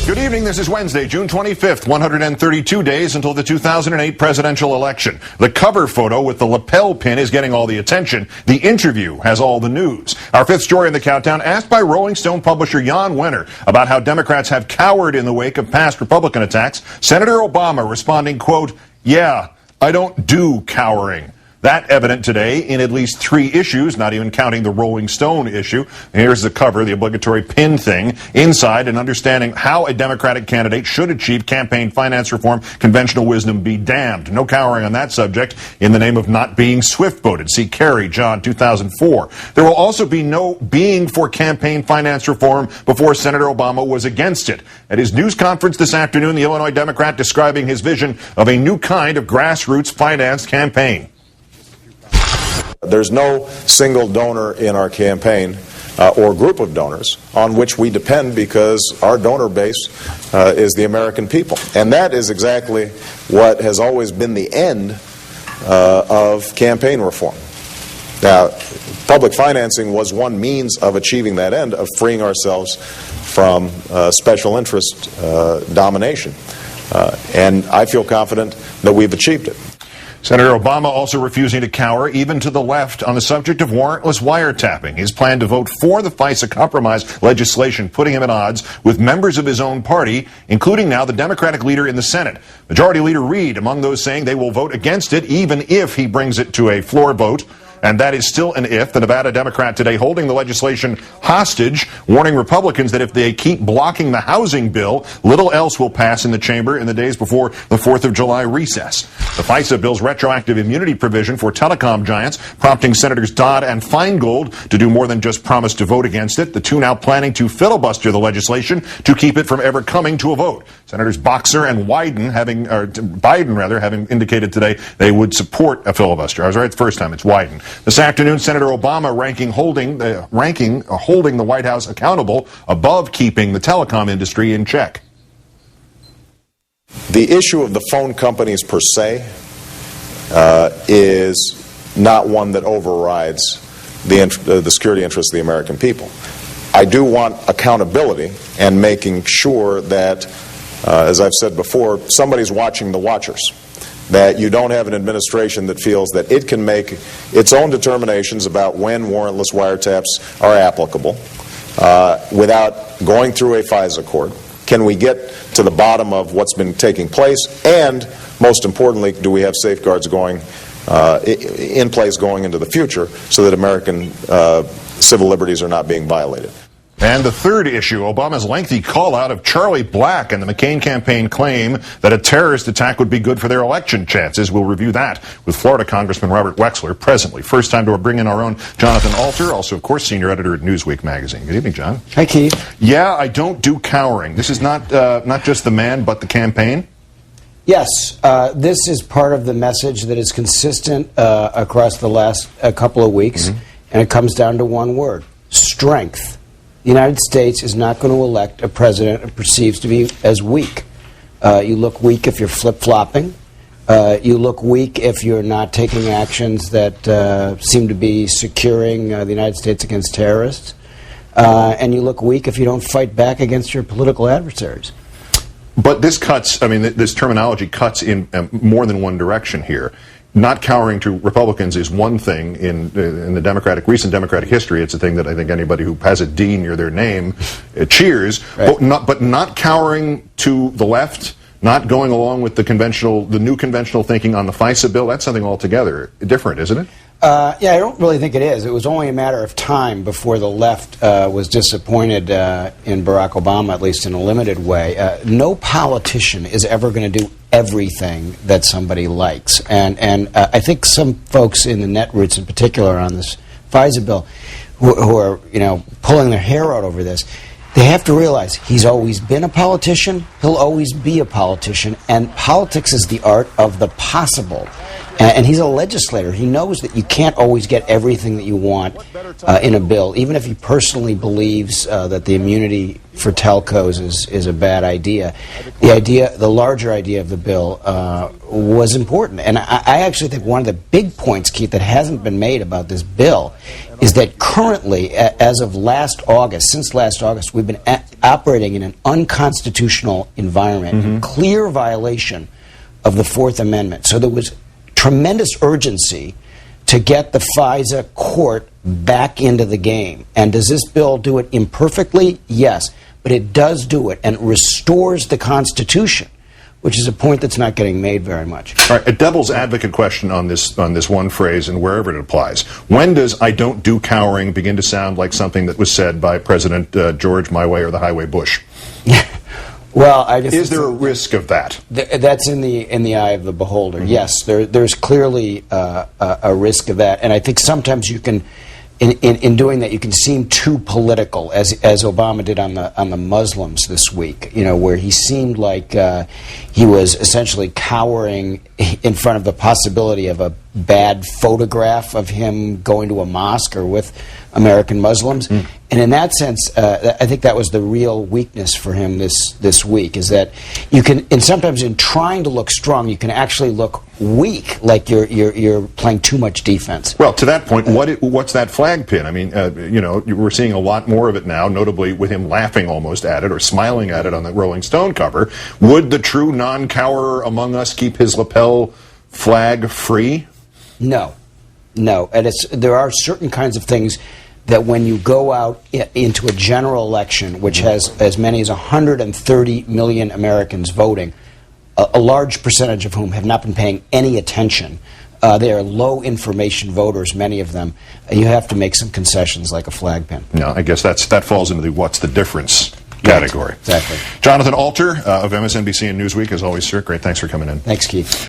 Good evening. This is Wednesday, June 25th, 132 days until the 2008 presidential election. The cover photo with the lapel pin is getting all the attention. The interview has all the news. Our fifth story in the countdown, asked by Rolling Stone publisher Jan Wenner about how Democrats have cowered in the wake of past Republican attacks. Senator Obama responding, quote, "Yeah, I don't do cowering." That evident today in at least 3 issues, not even counting the Rolling Stone issue. Here's the cover, the obligatory pin thing. Inside, and understanding how a Democratic candidate should achieve campaign finance reform, conventional wisdom be damned. No cowering on that subject in the name of not being swift-voted. See Kerry, John, 2004. There will also be no being for campaign finance reform before Senator Obama was against it. At his news conference this afternoon, the Illinois Democrat describing his vision of a new kind of grassroots finance campaign. There's no single donor in our campaign or group of donors on which we depend, because our donor base is the American people. And that is exactly what has always been the end of campaign reform. Now, public financing was one means of achieving that end, of freeing ourselves from special interest domination. And I feel confident that we've achieved it. Senator Obama also refusing to cower, even to the left, on the subject of warrantless wiretapping. His plan to vote for the FISA compromise legislation, putting him at odds with members of his own party, including now the Democratic leader in the Senate. Majority Leader Reid among those saying they will vote against it, even if he brings it to a floor vote. And that is still an if. The Nevada Democrat today holding the legislation hostage, warning Republicans that if they keep blocking the housing bill, little else will pass in the chamber in the days before the 4th of July recess. The FISA bill's retroactive immunity provision for telecom giants, prompting Senators Dodd and Feingold to do more than just promise to vote against it. The two now planning to filibuster the legislation to keep it from ever coming to a vote. Senators Boxer and Biden having indicated today they would support a filibuster. I was right the first time. It's Wyden. This afternoon, Senator Obama holding the White House accountable above keeping the telecom industry in check. The issue of the phone companies per se is not one that overrides the security interests of the American people. I do want accountability and making sure that, as I've said before, somebody's watching the watchers. That you don't have an administration that feels that it can make its own determinations about when warrantless wiretaps are applicable without going through a FISA court. Can we get to the bottom of what's been taking place? And most importantly, do we have safeguards going in place going into the future so that American civil liberties are not being violated? And the third issue, Obama's lengthy call-out of Charlie Black and the McCain campaign claim that a terrorist attack would be good for their election chances. We'll review that with Florida Congressman Robert Wexler presently. First time to bring in our own Jonathan Alter, also, of course, senior editor at Newsweek magazine. Good evening, John. Hi, Keith. Yeah, I don't do cowering. This is not just the man, but the campaign? Yes, this is part of the message that is consistent across the last couple of weeks, and it comes down to one word: strength. The United States is not going to elect a president it perceives to be as weak. You look weak if you're flip-flopping. You look weak if you're not taking actions that seem to be securing the United States against terrorists. And you look weak if you don't fight back against your political adversaries. But this cuts, I mean, this terminology cuts in more than one direction here. Not cowering to Republicans is one thing in the recent Democratic history. It's a thing that I think anybody who has a D near their name cheers. Right. But not cowering to the left, not going along with the new conventional thinking on the FISA bill. That's something altogether different, isn't it? Yeah, I don't really think it is. It was only a matter of time before the left was disappointed in Barack Obama, at least in a limited way. No politician is ever going to do everything that somebody likes. And I think some folks in the netroots in particular on this FISA bill who are, pulling their hair out over this, they have to realize he's always been a politician, he'll always be a politician, and politics is the art of the possible. And he's a legislator. He knows that you can't always get everything that you want in a bill, even if he personally believes that the immunity for telcos is a bad idea. The larger idea of the bill was important. And I actually think one of the big points, Keith, that hasn't been made about this bill is that currently, as of since last August, we've been operating in an unconstitutional environment, in clear violation of the Fourth Amendment. So there was tremendous urgency to get the FISA court back into the game. And does this bill do it imperfectly? Yes. But it does do it, and it restores the Constitution, which is a point that's not getting made very much. All right, a devil's advocate question on this one phrase and wherever it applies. When does "I don't do cowering" begin to sound like something that was said by President George My Way or the Highway Bush? Well, I guess is there a risk of that? That's in the eye of the beholder. Yes, there's clearly a risk of that, and I think sometimes you can, in doing that, you can seem too political, as Obama did on the Muslims this week. You know, where he seemed like he was essentially cowering in front of the possibility of a bad photograph of him going to a mosque or with American Muslims. And in that sense, I think that was the real weakness for him this week, is that you can, and sometimes in trying to look strong, you can actually look weak, like you're playing too much defense. Well, to that point, what's that flag pin? I mean, you know, we're seeing a lot more of it now, notably with him laughing almost at it or smiling at it on the Rolling Stone cover. Would the true non-cowerer among us keep his lapel flag free? No. And there are certain kinds of things that when you go out into a general election, which has as many as 130 million Americans voting, a large percentage of whom have not been paying any attention. They are low information voters, many of them. You have to make some concessions like a flag pin. No, I guess that falls into the what's the difference category. Exactly. Jonathan Alter of MSNBC and Newsweek, as always, sir. Great. Thanks for coming in. Thanks, Keith.